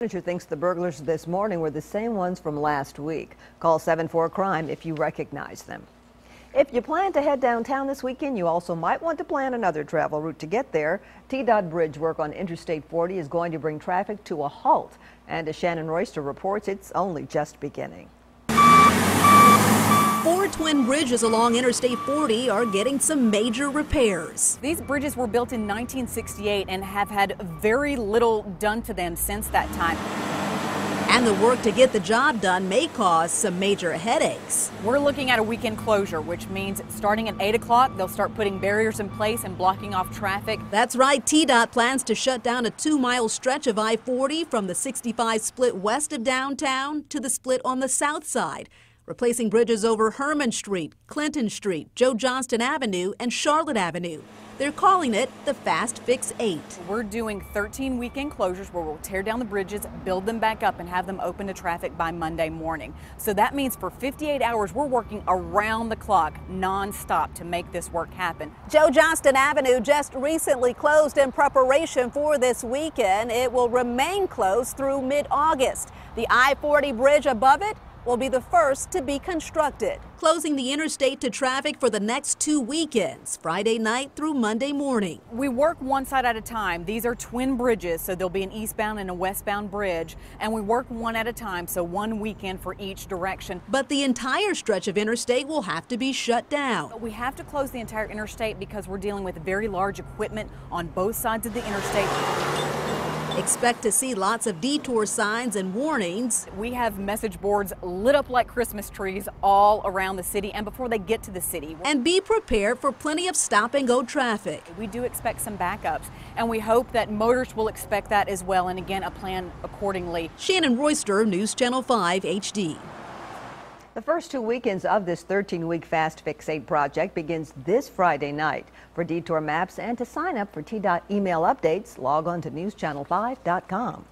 Manager thinks the burglars this morning were the same ones from last week. Call 74-CRIME if you recognize them. If you plan to head downtown this weekend, you also might want to plan another travel route to get there. TDOT bridge work on Interstate 40 is going to bring traffic to a halt. And as Shannon Royster reports, it's only just beginning. 4 twin bridges along Interstate 40 are getting some major repairs. These bridges were built in 1968 and have had very little done to them since that time. And the work to get the job done may cause some major headaches. We're looking at a weekend closure, which means starting at 8 o'clock, they'll start putting barriers in place and blocking off traffic. That's right. TDOT plans to shut down a 2-mile stretch of I-40 from the 65 split west of downtown to the split on the south side, replacing bridges over Herman Street, Clinton Street, Joe Johnston Avenue, and Charlotte Avenue. They're calling it the Fast Fix 8. We're doing 13 weekend closures where we'll tear down the bridges, build them back up, and have them open to traffic by Monday morning. So that means for 58 hours, we're working around the clock, non-stop, to make this work happen. Joe Johnston Avenue just recently closed in preparation for this weekend. It will remain closed through mid-August. The I-40 bridge above it will be the first to be constructed, closing the interstate to traffic for the next 2 weekends, Friday night through Monday morning. We work one side at a time. These are twin bridges, so there'll be an eastbound and a westbound bridge, and we work one at a time, so one weekend for each direction. But the entire stretch of interstate will have to be shut down. We have to close the entire interstate because we're dealing with very large equipment on both sides of the interstate. Expect to see lots of detour signs and warnings. We have message boards lit up like Christmas trees all around the city and before they get to the city. And be prepared for plenty of stop-and-go traffic. We do expect some backups, and we hope that motorists will expect that as well, and again, plan accordingly. Shannon Royster, News Channel 5 HD. The first 2 weekends of this 13-week Fast Fix 8 project begins this Friday night. For detour maps and to sign up for TDOT email updates, log on to newschannel5.com.